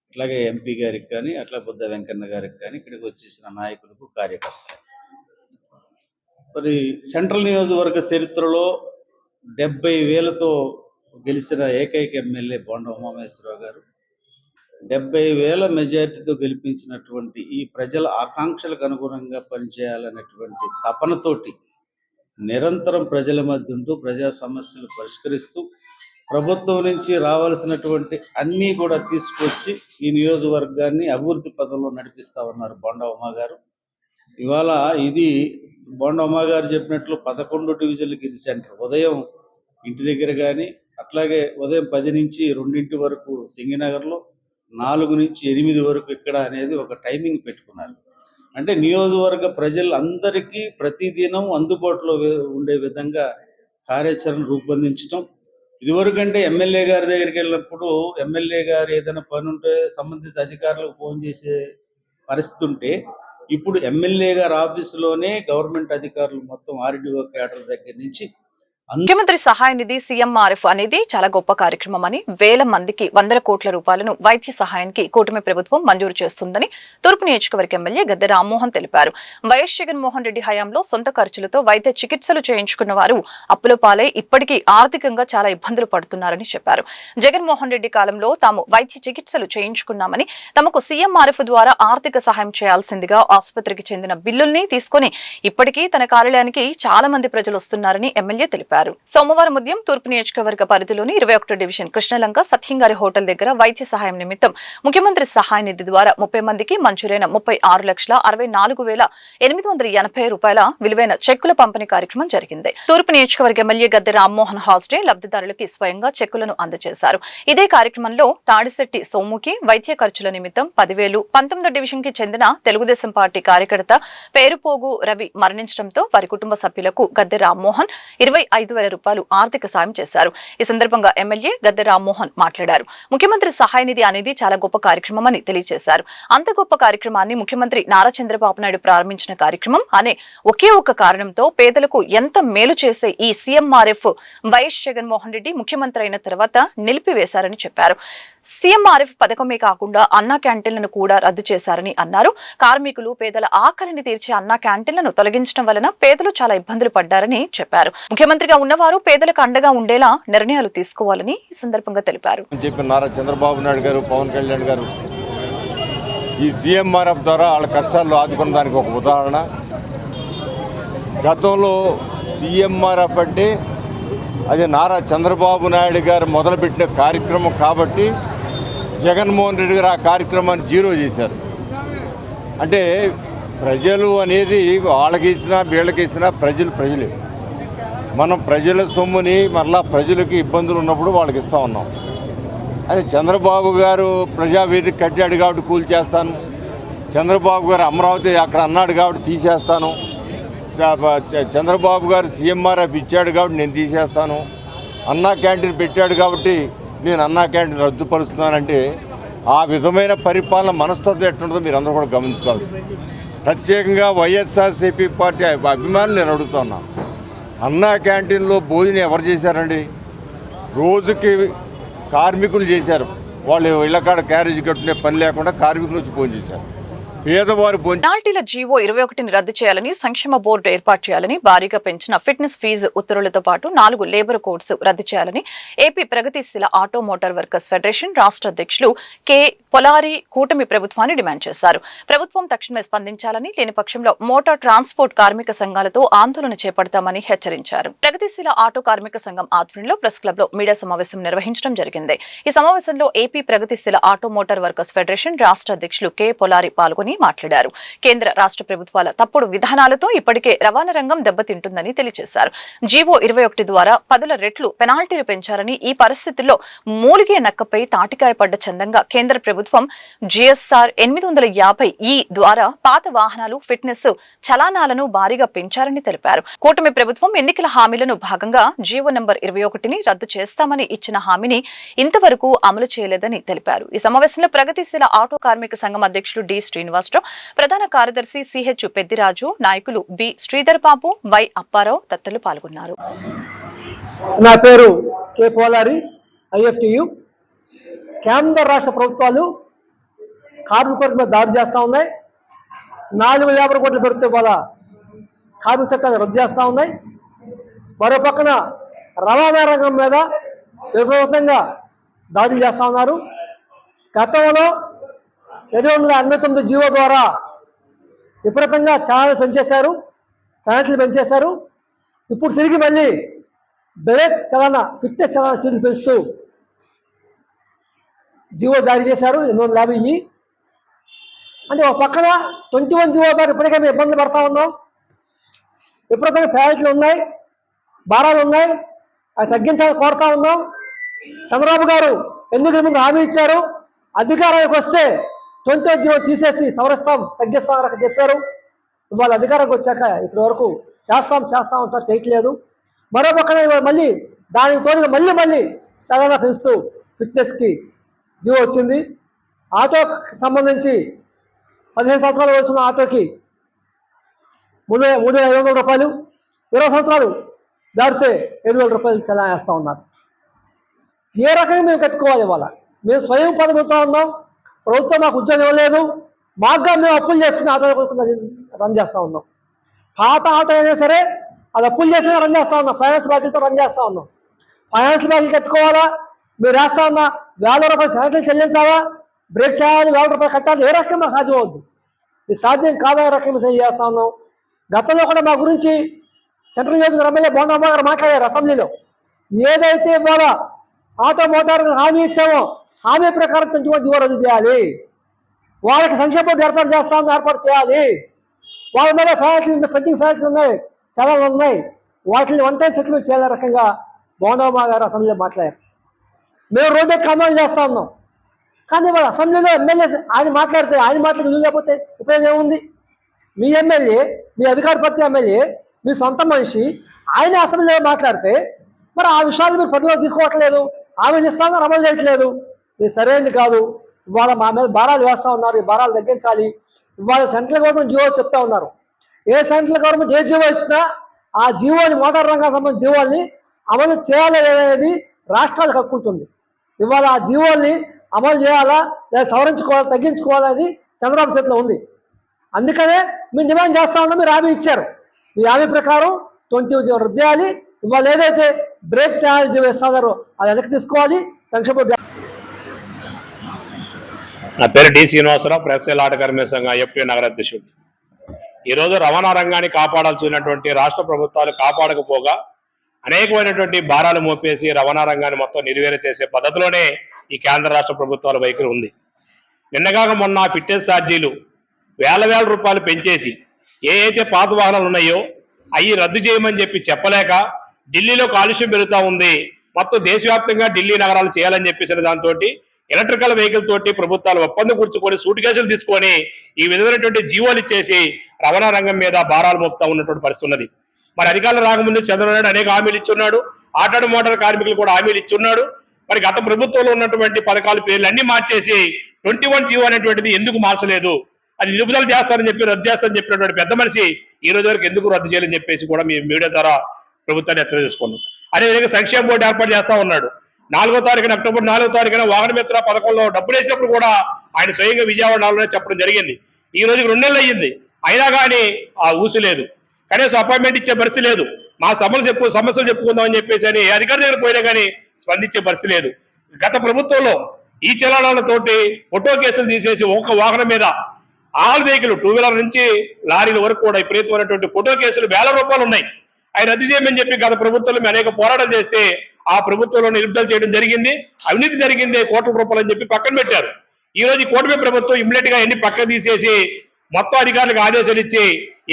అట్లాగే ఎంపీ గారికి కానీ, అట్లా బుద్ధ వెంకన్న గారికి కానీ, ఇక్కడికి వచ్చేసిన నాయకులకు, కార్యకర్తలు. మరి సెంట్రల్ నియోజకవర్గ చరిత్రలో 70,000తో గెలిచిన ఏకైక ఎమ్మెల్యే బోండా ఉమామహేశ్వరరావు గారు 70,000 మెజార్టీతో గెలిపించినటువంటి ఈ ప్రజల ఆకాంక్షలకు అనుగుణంగా పనిచేయాలనేటువంటి తపనతోటి నిరంతరం ప్రజల మధ్య ఉంటూ ప్రజా సమస్యలు పరిష్కరిస్తూ ప్రభుత్వం నుంచి రావాల్సినటువంటి అన్నీ కూడా తీసుకొచ్చి ఈ నియోజకవర్గాన్ని అభివృద్ధి పథంలో నడిపిస్తా ఉన్నారు బోండా ఉమా గారు. ఇవాళ ఇది బోండా ఉమా గారు చెప్పినట్లు 11 డివిజన్లకి ఇది సెంటర్. ఉదయం ఇంటి దగ్గర కానీ, అట్లాగే ఉదయం 10 నుంచి 2 వరకు సింగినగర్లో, 4 నుంచి 8 వరకు ఇక్కడ అనేది ఒక టైమింగ్ పెట్టుకున్నారు. అంటే నియోజకవర్గ ప్రజలందరికీ ప్రతిదినం అందుబాటులో ఉండే విధంగా కార్యాచరణ రూపొందించడం. ఇదివరకంటే ఎమ్మెల్యే గారి దగ్గరికి వెళ్ళినప్పుడు ఎమ్మెల్యే గారు ఏదైనా పని ఉంటే సంబంధిత అధికారులకు ఫోన్ చేసే పరిస్థితి ఉంటే, ఇప్పుడు ఎమ్మెల్యే గారి ఆఫీసులోనే గవర్నమెంట్ అధికారులు మొత్తం ఆర్డీఓ క్యాడర్ దగ్గర నుంచి ముఖ్యమంత్రి సహాయ నిధి సీఎంఆర్ఎఫ్ అనేది చాలా గొప్ప కార్యక్రమం అని, వేల మందికి 100 కోట్ల రూపాయలను వైద్య సహాయానికి కూటమి ప్రభుత్వం మంజూరు చేస్తుందని తూర్పు నియోజకవర్గ ఎమ్మెల్యే గద్దె రామ్మోహన్ తెలిపారు. వైఎస్ జగన్మోహన్ రెడ్డి హయాంలో సొంత ఖర్చులతో వైద్య చికిత్సలు చేయించుకున్న వారు అప్పుల పాలై ఇప్పటికీ ఆర్థికంగా చాలా ఇబ్బందులు పడుతున్నారని చెప్పారు. జగన్మోహన్ రెడ్డి కాలంలో తాము వైద్య చికిత్సలు చేయించుకున్నామని, తమకు సీఎంఆర్ఎఫ్ ద్వారా ఆర్థిక సహాయం చేయాల్సిందిగా ఆసుపత్రికి చెందిన బిల్లుల్ని తీసుకుని ఇప్పటికీ తన కార్యాలయానికి చాలా మంది ప్రజలు వస్తున్నారని ఎమ్మెల్యే తెలిపారు. సోమవారం ఉదయం తూర్పు నియోజకవర్గ పరిధిలోని 21వ డివిజన్ కృష్ణలంక సత్యంగారి హోటల్ దగ్గర వైద్య సహాయం నిమిత్తం ముఖ్యమంత్రి సహాయ నిధి ద్వారా 30 మందికి మంజూరైన 36,64,880 రూపాయల విలువైన చెక్కుల పంపిణీ కార్యక్రమం జరిగింది. తూర్పు నియోజకవర్గ ఎమ్మెల్యే గద్దె రామ్మోహన్ హాస్డే లబ్ధిదారులకి స్వయంగా చెక్కులను అందజేశారు. ఇదే కార్యక్రమంలో తాడిశెట్టి సోముకి వైద్య ఖర్చుల నిమిత్తం 10,000, 19వ డివిజన్ కి చెందిన తెలుగుదేశం పార్టీ కార్యకర్త పేరుపోగు రవి మరణించడంతో వారి కుటుంబ సభ్యులకు గద్దె రామ్మోహన్ 25,000 5,000 రూపాయలు ఆర్థిక సాయం చేశారు. ఈ సందర్భంగా ఎమ్మెల్యే గద్దె రామ్మోహన్ మాట్లాడారు. ముఖ్యమంత్రి సహాయ నిధి అనేది చాలా గొప్ప కార్యక్రమం అని తెలియజేశారు. అంత గొప్ప కార్యక్రమాన్ని ముఖ్యమంత్రి నారా చంద్రబాబు నాయుడు ప్రారంభించిన కార్యక్రమం అనే ఒకే ఒక్క కారణంతో పేదలకు ఎంత మేలు చేసే ఈ సీఎంఆర్ఎఫ్ వైఎస్ జగన్మోహన్ రెడ్డి ముఖ్యమంత్రి అయిన తర్వాత నిలిపివేశారని చెప్పారు. సీఎంఆర్ఎఫ్ పథకమే కాకుండా అన్నా క్యాంటీన్లను కూడా రద్దు చేశారని అన్నారు. కార్మికులు పేదల ఆకలిని తీర్చే అన్నా క్యాంటీన్లను తొలగించడం వలన పేదలు చాలా ఇబ్బందులు పడ్డారని చెప్పారు. ముఖ్యమంత్రిగా ఉన్నవారు పేదలకు అండగా ఉండేలా నిర్ణయాలు తీసుకోవాలని ఈ సందర్భంగా తెలిపారు. నారా చంద్రబాబు నాయుడు గారు, పవన్ కళ్యాణ్ గారు ఈ సీఎంఆర్ఎఫ్ ద్వారా వాళ్ళ కష్టాల్లో ఆదుకున్న దానికి ఒక ఉదాహరణ. గతంలో సీఎంఆర్ఎఫ్ అంటే అది నారా చంద్రబాబు నాయుడు గారు మొదలుపెట్టిన కార్యక్రమం కాబట్టి జగన్మోహన్ రెడ్డి గారు ఆ కార్యక్రమాన్ని జీరో చేశారు. అంటే ప్రజలు అనేది వాళ్ళకేసినా వీళ్ళకేసినా ప్రజలే. మనం ప్రజల సొమ్ముని మరలా ప్రజలకి ఇబ్బందులు ఉన్నప్పుడు వాళ్ళకి ఇస్తూ ఉన్నాం. అది చంద్రబాబు గారు ప్రజావేదిక కట్టాడు కాబట్టి కూల్ చేస్తాను, చంద్రబాబు గారు అమరావతి అక్కడ అన్నాడు కాబట్టి తీసేస్తాను, చంద్రబాబు గారు సీఎంఆర్ఎఫ్ ఇచ్చాడు కాబట్టి నేను తీసేస్తాను, అన్నా క్యాంటీన్ పెట్టాడు కాబట్టి నేను అన్నా క్యాంటీన్ రద్దుపరుస్తున్నానంటే ఆ విధమైన పరిపాలన మనస్తత్వం ఎట్లుంటుందో మీరు అందరూ కూడా గమనించుకోవాలి. ప్రత్యేకంగా వైఎస్ఆర్సీపీ పార్టీ అభిమానులు నేను అడుగుతున్నాను, అన్నా క్యాంటీన్లో భోజనం ఎవరు చేశారండి? రోజుకి కార్మికులు చేశారు. వాళ్ళు ఇళ్ళకాడ క్యారేజ్ కట్టుకునే పని లేకుండా కార్మికులు వచ్చి భోజనం చేశారు. పేదవారు పెనాల్టీల జీవో 21ని రద్దు చేయాలని, సంక్షేమ బోర్డు ఏర్పాటు చేయాలని, భారీగా పెంచిన ఫిట్నెస్ ఫీజు ఉత్తర్వులతో పాటు 4 లేబర్ కోడ్స్ రద్దు చేయాలని ఏపీ ప్రగతిశీల ఆటో మోటార్ వర్కర్స్ ఫెడరేషన్ రాష్ట్ర అధ్యక్షులు కె పొలారి కూటమి ప్రభుత్వాన్ని డిమాండ్ చేశారు. ప్రభుత్వం తక్షణమే స్పందించాలని, లేని పక్షంలో మోటార్ ట్రాన్స్పోర్ట్ కార్మిక సంఘాలతో ఆందోళన చేపడతామని హెచ్చరించారు. ప్రగతిశీల ఆటో కార్మిక సంఘం ఆధ్వర్యంలో ప్రెస్ క్లబ్ లో మీడియా సమావేశం నిర్వహించడం జరిగింది. ఈ సమావేశంలో ఏపీ ప్రగతిశీల ఆటో మోటార్ వర్కర్స్ ఫెడరేషన్ రాష్ట్ర అధ్యక్షులు కె పొలారి పాల్గొని మాట్లాడారు. కేంద్ర రాష్ట్ర ప్రభుత్వాల తప్పుడు విధానాలతో ఇప్పటికే రవాణా రంగం దెబ్బతింటుందని తెలియజేశారు. జీవో 21 ద్వారా 10 రెట్లు పెనాల్టీలు పెంచారని, ఈ పరిస్థితుల్లో మూలిగే నక్కపై తాటికాయ పడ్డ చందంగా కేంద్ర ప్రభుత్వం జిఎస్ఆర్ 850 ద్వారా పాత వాహనాలు ఫిట్నెస్ చలానాలను భారీగా పెంచారని తెలిపారు. కూటమి ప్రభుత్వం ఎన్నికల హామీలను భాగంగా జీవో నంబర్ 21ని రద్దు చేస్తామని ఇచ్చిన హామీని ఇంతవరకు అమలు చేయలేదని తెలిపారు. ఈ సమావేశంలో ప్రగతిశీల ఆటో కార్మిక సంఘం అధ్యక్షులు డి శ్రీనివాసరావు, ప్రధాన కార్యదర్శి సిహెచ్ పెద్దిరాజు, నాయకులు బి శ్రీధర్ బాబు, వై అప్పారావు తదితరులు పాల్గొన్నారు. నా పేరు కె పోలారి, ఐఎఫ్టియు. కేంద్ర రాష్ట్ర ప్రభుత్వాలు కార్మికుల మీద దాడి చేస్తూ ఉన్నాయి. 450 కోట్ల పెడితే వాళ్ళ కార్మిక చట్టాన్ని రద్దు చేస్తూ ఉన్నాయి. మరో పక్కన రవాణా రంగం మీద విపరీతంగా దాడులు చేస్తూ ఉన్నారు. గతంలో 789 జీవో ద్వారా విపరీతంగా ఛానల్ పెంచేశారు, పెనాల్టీలు పెంచేశారు. ఇప్పుడు తిరిగి మళ్ళీ బ్రేక్ చలానా, ఫిట్నెస్ చలానా ఫీజు పెంచుతూ జీవో జారీ చేశారు 850. అంటే ఒక పక్కన 21 జీవో ద్వారా ఇప్పటికే మేము ఇబ్బందులు పడతా ఉన్నాం. విపరీతంగా పెనాల్టీలు ఉన్నాయి, భారాలు ఉన్నాయి, అవి తగ్గించాలని కోరుతా ఉన్నాం. చంద్రబాబు గారు ఎన్నికల ముందు హామీ ఇచ్చారు, అధికారానికి వస్తే 21 జీవో తీసేసి సవరిస్తాం, తగ్గిస్తామని చెప్పారు. ఇవాళ అధికారంకి వచ్చాక ఇప్పటి వరకు చేస్తాం అంటారు, చేయట్లేదు. మరో పక్కన మళ్ళీ దానికి తోడుగా మళ్ళీ సలహా పెంచుతూ ఫిట్నెస్కి జీవో వచ్చింది. ఆటోకి సంబంధించి 15 సంవత్సరాల వయసు ఉన్న ఆటోకి 3,500 రూపాయలు, 20 సంవత్సరాలు దాటితే 7,000 రూపాయలు చలా వేస్తూ ఉన్నారు. ఏ రకంగా మేము కట్టుకోవాలి? ఇవాళ మేము స్వయం పదవితో ఉన్నాం, ప్రభుత్వం మాకు ఉద్యోగం ఇవ్వలేదు, మాకుగా మేము అప్పులు చేసుకుని ఆటో రన్ చేస్తూ ఉన్నాం. పాత ఆటో అయినా సరే అది అప్పులు చేసినా రన్ చేస్తూ ఉన్నాం, ఫైనాన్స్ బాధ్యతతో రన్ చేస్తూ ఉన్నాం. ఫైనాన్స్ బాధ్యత కట్టుకోవాలా? మీరు వేస్తా ఉన్న 1,000 రూపాయలు పెనాల్టీలు చెల్లించాలా? బ్రేక్ చేయాలి, 1,000 రూపాయలు కట్టాలి? ఏ రకంగా సాధ్యం అవుద్ది? ఇది సాధ్యం కాదా రకంగా చేస్తూ ఉన్నాం. గతంలో కూడా మా గురించి సెంట్రల్ నియోజకవర్గ ఎమ్మెల్యే బోండమ్మ గారు మాట్లాడారు అసెంబ్లీలో. ఏదైతే ఇవాళ ఆటో మోటార్ హామీ ఇచ్చామో హామీ ప్రకారం 21 జీవో రద్దు చేయాలి. వాళ్ళకి సంక్షేమ బోర్డు ఏర్పాటు చేయాలి. వాళ్ళ మీద ఫ్యాక్టరీలు, పెండింగ్ ఫ్యాక్టరీలు ఉన్నాయి, చాలా ఉన్నాయి, వాటిని వన్ టైం సెటిల్మెంట్ చేయాల రకంగా బోండమ్మ గారు అసెంబ్లీలో మాట్లాడారు. మేము రోడ్డు ఎక్కి ఆందోళన చేస్తూ ఉన్నాం. కానీ వాళ్ళ అసెంబ్లీలో ఎమ్మెల్యే ఆయన మాట్లాడితే లేకపోతే ఉపయోగం ఏముంది? మీ ఎమ్మెల్యే, మీ అధికార పార్టీ ఎమ్మెల్యే, మీ సొంత మనిషి ఆయన అసెంబ్లీలో మాట్లాడితే మరి ఆ విషయాలు మీరు పరిధిలో తీసుకోవట్లేదు, హామీలు ఇస్తాను అమలు చేయట్లేదు. ఇది సరైనది కాదు. ఇవాళ మా మీద భారాలు వేస్తూ ఉన్నారు, ఈ భారాలు తగ్గించాలి. ఇవాళ సెంట్రల్ గవర్నమెంట్ జీవో చెప్తా ఉన్నారు. ఏ సెంట్రల్ గవర్నమెంట్ ఏ జీవో ఇచ్చినా ఆ జీవోని, మోటార్ రంగానికి సంబంధించిన జీవోల్ని అమలు చేయాలి అనేది రాష్ట్రాలకు హక్కు ఉంటుంది. ఇవాళ ఆ జీవోల్ని అమలు చేయాలా లేదా సవరించుకోవాలా తగ్గించుకోవాలనేది చంద్రబాబు చేతిలో ఉంది. అందుకనే మేము డిమాండ్ చేస్తా ఉన్నాం. మీరు హామీ ఇచ్చారు, మీ హామీ ప్రకారం 20 రద్దు చేయాలి. ఇవాళ ఏదైతే బ్రేక్ ఛార్జ్ వేస్తున్నారో అది వెనక్కి తీసుకోవాలి. సంక్షేమ నా పేరు డి శ్రీనివాసరావు, ప్రెస్ ఆట కార్మిక సంఘం ఐఎఫ్టీ నగర అధ్యక్షుడు. ఈరోజు రవాణా రంగాన్ని కాపాడాల్సినటువంటి రాష్ట్ర ప్రభుత్వాలు కాపాడకపోగా అనేకమైనటువంటి భారాలు మోపేసి రవాణా రంగాన్ని మొత్తం నిర్వీర్యం చేసే పద్ధతిలోనే ఈ కేంద్ర రాష్ట్ర ప్రభుత్వాల వైఖరి ఉంది. నిన్నగాక మొన్న ఫిట్నెస్ ఛార్జీలు వేల రూపాయలు పెంచేసి ఏ అయితే పాత వాహనాలు ఉన్నాయో అవి రద్దు చేయమని చెప్పి చెప్పలేక ఢిల్లీలో కాలుష్యం పెరుగుతూ ఉంది, మొత్తం దేశవ్యాప్తంగా ఢిల్లీ నగరాలు చేయాలని చెప్పేసిన దాంతో ఎలక్ట్రికల్ వెహికల్ తోటి ప్రభుత్వాలు ఒప్పందం కూర్చుకొని సూట్ కేసులు తీసుకొని ఈ విధమైనటువంటి జీవోలు ఇచ్చేసి రవాణా రంగం మీద భారాలు మోపుతా ఉన్నటువంటి పరిస్థితి ఉన్నది. మరి అధికారులు రాకముందు చంద్రబాబు నాయుడు అనేక హామీలు ఇచ్చున్నాడు, ఆటో మోటార్ కార్మికులు కూడా హామీలు ఇచ్చున్నాడు. మరి గత ప్రభుత్వంలో ఉన్నటువంటి పథకాల పేర్లు అన్ని మార్చేసి 21 జీవో అనేటువంటిది ఎందుకు మార్చలేదు, అది నిలుపుదల చేస్తారని చెప్పి రద్దు చేస్తారని చెప్పినటువంటి పెద్ద మనిషి ఈ రోజు వరకు ఎందుకు రద్దు చేయాలని చెప్పేసి కూడా మీ మీడియా ద్వారా ప్రభుత్వాన్ని హెచ్చరిక చేసుకున్నాం. అదేవిధంగా సంక్షేమ బోర్డు ఏర్పాటు చేస్తా ఉన్నాడు. 4వ తారీఖున అక్టోబర్ 4వ తారీఖున వాహన మిత్ర పథకంలో డబ్బులు వేసినప్పుడు కూడా ఆయన స్వయంగా విజయవాడలోనే చెప్పడం జరిగింది. ఈ రోజుకి 2 నెలలు అయ్యింది, అయినా కానీ ఆ ఊసి లేదు, కనీసం అపాయింట్మెంట్ ఇచ్చే పరిస్థితి లేదు. మా సమస్యలు చెప్పుకుందాం అని చెప్పేసి అని అధికారి దగ్గర పోయినా కానీ స్పందించే పరిస్థితి లేదు. గత ప్రభుత్వంలో ఈ చలానాలతోటి ఫోటో కేసులు తీసేసి ఒక వాహనం మీద ఆల్ వెహికల్ 2 వీలర్ నుంచి లారీల వరకు కూడా విపరీతమైనటువంటి ఫోటో కేసులు వేల రూపాయలు ఉన్నాయి. ఆయన రద్దు చేయమని చెప్పి గత ప్రభుత్వంలో మేము అనేక పోరాటం చేస్తే ఆ ప్రభుత్వంలో నిలుపుదల చేయడం జరిగింది. అవినీతి జరిగింది, కోట్ల రూపాయలు అని చెప్పి పక్కన పెట్టారు. ఈ రోజు కూటమి ప్రభుత్వం ఇమ్మీడియట్ గా ఎన్ని పక్కన తీసేసి మొత్తం అధికారులకు ఆదేశాలు ఇచ్చి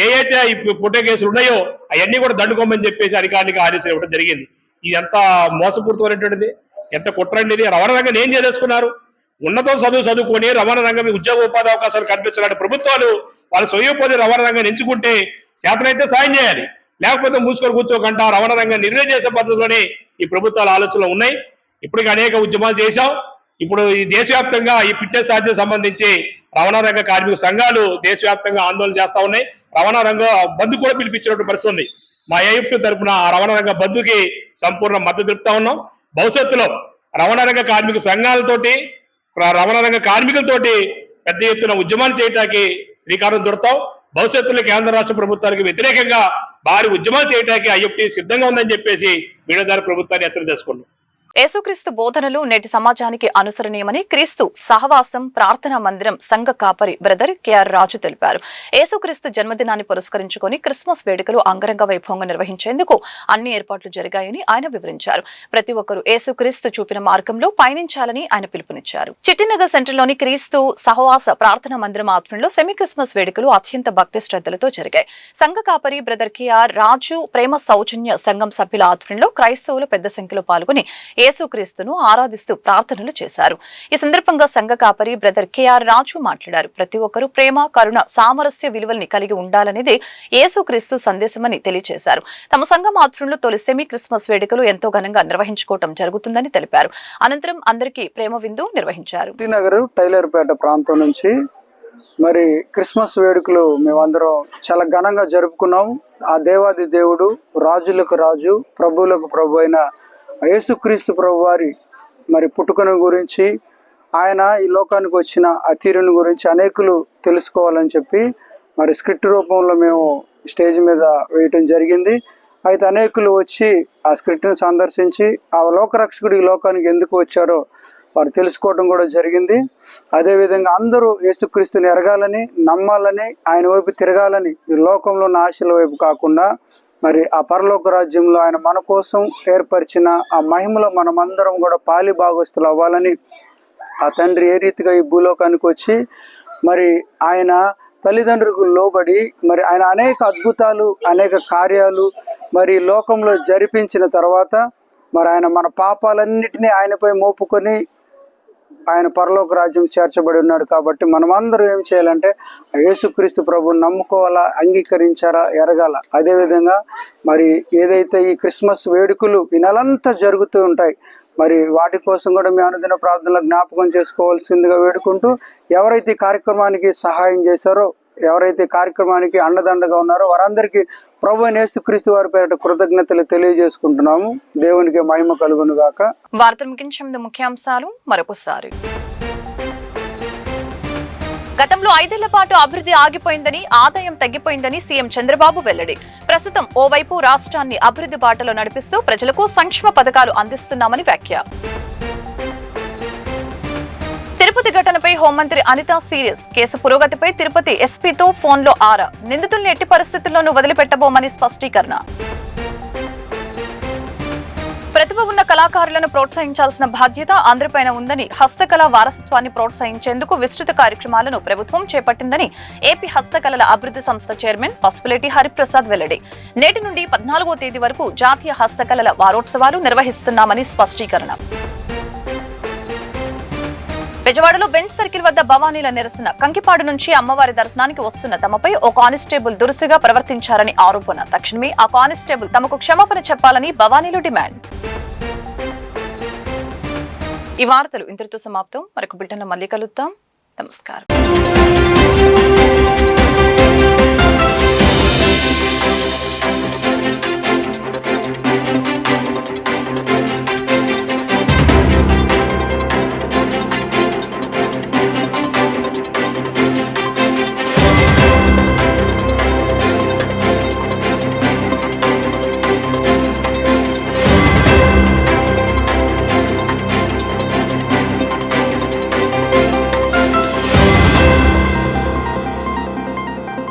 ఏ అయితే ఈ ఫోటో కేసులు ఉన్నాయో అవన్నీ కూడా దండుకోమని చెప్పేసి అధికారులకు ఆదేశాలు ఇవ్వడం జరిగింది. ఇది ఎంత మోసపూరితమైనటువంటిది, ఎంత కుట్రండిది. రవాణా రంగాన్ని ఏం చేసుకున్నారు? ఉన్నత చదువుకొని రవాణా రంగం ఉద్యోగ ఉపాధి అవకాశాలు కల్పించాలని ప్రభుత్వాలు వాళ్ళ స్వయోపాధి రవాణా రంగాన్ని ఎంచుకుంటే శాతనైతే సాయం చేయాలి, లేకపోతే మూసుకొని కూర్చోకుండా రవాణా రంగాన్ని నిర్వహణ చేసే పద్ధతిలోనే ఈ ప్రభుత్వాల ఆలోచనలు ఉన్నాయి. ఇప్పటికీ అనేక ఉద్యమాలు చేశాం. ఇప్పుడు ఈ దేశవ్యాప్తంగా ఈ ఫిట్నెస్ ఛార్జీ సంబంధించి రవాణా రంగ కార్మిక సంఘాలు దేశవ్యాప్తంగా ఆందోళన చేస్తా ఉన్నాయి. రవాణా రంగ బంద్ కూడా పిలిపించినటువంటి పరిస్థితి ఉంది. మా ఐఎఫ్టీ తరఫున ఆ రవాణా రంగ బంద్కి సంపూర్ణ మద్దతు తెలుపుతా ఉన్నాం. భవిష్యత్తులో రవాణా రంగ కార్మిక సంఘాలతోటి రవాణా రంగ కార్మికులతోటి పెద్ద ఎత్తున ఉద్యమాలు చేయడానికి శ్రీకారం చుడతాం. భవిష్యత్తులో కేంద్ర రాష్ట్ర ప్రభుత్వానికి వ్యతిరేకంగా భారీ ఉద్యమాలు చేయడానికి ఐఎఫ్టీ సిద్ధంగా ఉందని చెప్పేసి మీడియా ద్వారా ప్రభుత్వాన్ని హెచ్చరిక చేసుకున్నాం. యేసుక్రీస్తు బోధనలు నేటి సమాజానికి అనుసరణీయమని క్రీస్తు సహవాసం ప్రార్థనా మందిరం సంఘ కాపరి బ్రదర్ కెఆర్ రాజు తెలిపారు. యేసుక్రీస్తు జన్మదినాన్ని పురస్కరించుకొని క్రిస్మస్ వేడుకలు అంగరంగ వైభవంగా నిర్వహించేందుకు అన్ని ఏర్పాట్లు జరిగాయని ఆయన వివరించారు. ప్రతి ఒక్కరూ యేసుక్రీస్తు చూపిన మార్గంలో పయనించాలని ఆయన పిలుపునిచ్చారు. చిట్టినగర్ సెంటర్లోని క్రీస్తు సహవాస ప్రార్థనా మందిరం ఆధ్వర్యంలో సెమీ క్రిస్మస్ వేడుకలు అత్యంత భక్తి శ్రద్ధలతో జరిగాయి. సంఘ కాపరి బ్రదర్ కెఆర్ రాజు ప్రేమ సౌజన్య సంఘం సభ్యుల ఆధ్వర్యంలో క్రైస్తవులు పెద్ద సంఖ్యలో పాల్గొని యేసుక్రీస్తును ఆరాధిస్తూ ప్రార్థనలు చేశారు. ఈ సందర్భంగా సంఘ కాపరి బ్రదర్ కెఆర్ రాజు మాట్లాడారు. ప్రతి ఒక్కరూ ప్రేమ, కరుణ, సామరస్య విలువల్ని కలిగి ఉండాలనేది యేసుక్రీస్తు సందేశమని తెలియజేశారు. తమ సంఘం ఆధ్వర్యంలో తొలి సెమీ క్రిస్మస్ వేడుకలు ఎంతో ఘనంగా నిర్వహించుకోవడం జరుగుతుందని తెలిపారు. అనంతరం అందరికీ ప్రేమ విందు నిర్వహించారు. నగర్ టైలర్పేట ప్రాంతం నుంచి మరి క్రిస్మస్ వేడుకలు మేమందరం చాలా ఘనంగా జరుపుకున్నాం. ఆ దేవాది దేవుడు, రాజులకు రాజు, ప్రభువులకు ప్రభు అయిన యేసుక్రీస్తు ప్రభు వారి మరి పుట్టుకను గురించి, ఆయన ఈ లోకానికి వచ్చిన అతీరుని గురించి అనేకులు తెలుసుకోవాలని చెప్పి మరి స్క్రిప్ట్ రూపంలో మేము స్టేజ్ మీద వేయటం జరిగింది. అయితే అనేకులు వచ్చి ఆ స్క్రిప్ట్ని సందర్శించి ఆ లోకరక్షకుడు ఈ లోకానికి ఎందుకు వచ్చారో వారు తెలుసుకోవడం కూడా జరిగింది. అదేవిధంగా అందరూ యేసుక్రీస్తుని ఎరగాలని, నమ్మాలని, ఆయన వైపు తిరగాలని, ఈ లోకంలో ఉన్న ఆశల వైపు కాకుండా మరి ఆ పరలోక రాజ్యంలో ఆయన మన కోసం ఏర్పరిచిన ఆ మహిమలో మనమందరం కూడా పాలి భాగస్తులు అవ్వాలని ఆ తండ్రి ఏ రీతిగా ఈ భూలోకానికి వచ్చి మరి ఆయన తల్లిదండ్రులకు లోబడి మరి ఆయన అనేక అద్భుతాలు, అనేక కార్యాలు మరి లోకంలో జరిపించిన తర్వాత మరి ఆయన మన పాపాలన్నిటినీ ఆయనపై మోపుకొని ఆయన పరలోక రాజ్యం చేర్చబడి ఉన్నాడు. కాబట్టి మనమందరం ఏం చేయాలంటే యేసుక్రీస్తు ప్రభువుని నమ్ముకోవాలా, అంగీకరించారా, ఎరగాల. అదేవిధంగా మరి ఏదైతే ఈ క్రిస్మస్ వేడుకలు ఈ నెలంతా జరుగుతూ ఉంటాయి, మరి వాటి కోసం కూడా మీ అనుదిన ప్రార్థనలో జ్ఞాపకం చేసుకోవాల్సిందిగా వేడుకుంటూ, ఎవరైతే ఈ కార్యక్రమానికి సహాయం చేశారో, ఎవరైతే కార్యక్రమానికి అండదండగా ఉన్నారో వారందరికీ ప్రభు అయిన యేసుక్రీస్తు వారి పేరిట కృతజ్ఞతలు తెలియజేసుకుంటున్నాము. దేవునికి మహిమ కలుగును గాక. వార్తలు ముగించే ముందు ముఖ్యాంశాలు మరొకసారి. గతంలో 5 ఏళ్ల పాటు అభివృద్ధి ఆగిపోయిందని, ఆదాయం తగ్గిపోయిందని సీఎం చంద్రబాబు వెల్లడి. ప్రస్తుతం ఓవైపు రాష్ట్రాన్ని అభివృద్ధి బాటలో నడిపిస్తూ ప్రజలకు సంక్షేమ పథకాలు అందిస్తున్నామని వ్యాఖ్య. తిరుపతి ఘటనపై హోంమంత్రి అనిత సీరియస్. కేసు పురోగతిపై తిరుపతి ఎస్పీతో ఫోన్లో ఆరా. నిందితుల్ని ఎట్టి పరిస్థితుల్లోనూ వదిలిపెట్టబోమని స్పష్టీకరణ. ప్రతిభ ఉన్న కళాకారులను ప్రోత్సహించాల్సిన బాధ్యత అందరిపైన ఉందని, హస్తకళ వారసత్వాన్ని ప్రోత్సహించేందుకు విస్తృత కార్యక్రమాలను ప్రభుత్వం చేపట్టిందని ఏపీ హస్తకళల అభివృద్ధి సంస్థ చైర్మన్ పసుపులేటి హరిప్రసాద్ వెల్లడి. నేటి నుండి 14వ తేదీ వరకు జాతీయ హస్తకళల వారోత్సవాలు నిర్వహిస్తున్నామని స్పష్టీకరణ. బెజవాడలో బెంచ్ సర్కిల్ వద్ద భవానీల నిరసన. కంకిపాడు నుంచి అమ్మవారి దర్శనానికి వస్తున్న తమపై ఓ కానిస్టేబుల్ దురుసుగా ప్రవర్తించారని ఆరోపణ. తక్షణమే ఆ కానిస్టేబుల్ తమకు క్షమాపణ చెప్పాలని భవానీలు డిమాండ్. ఈ వార్తలు ఇంతటితో సమాప్తం. మరొక బులెటిన్లో మళ్ళీ కలుద్దాం. నమస్కారం.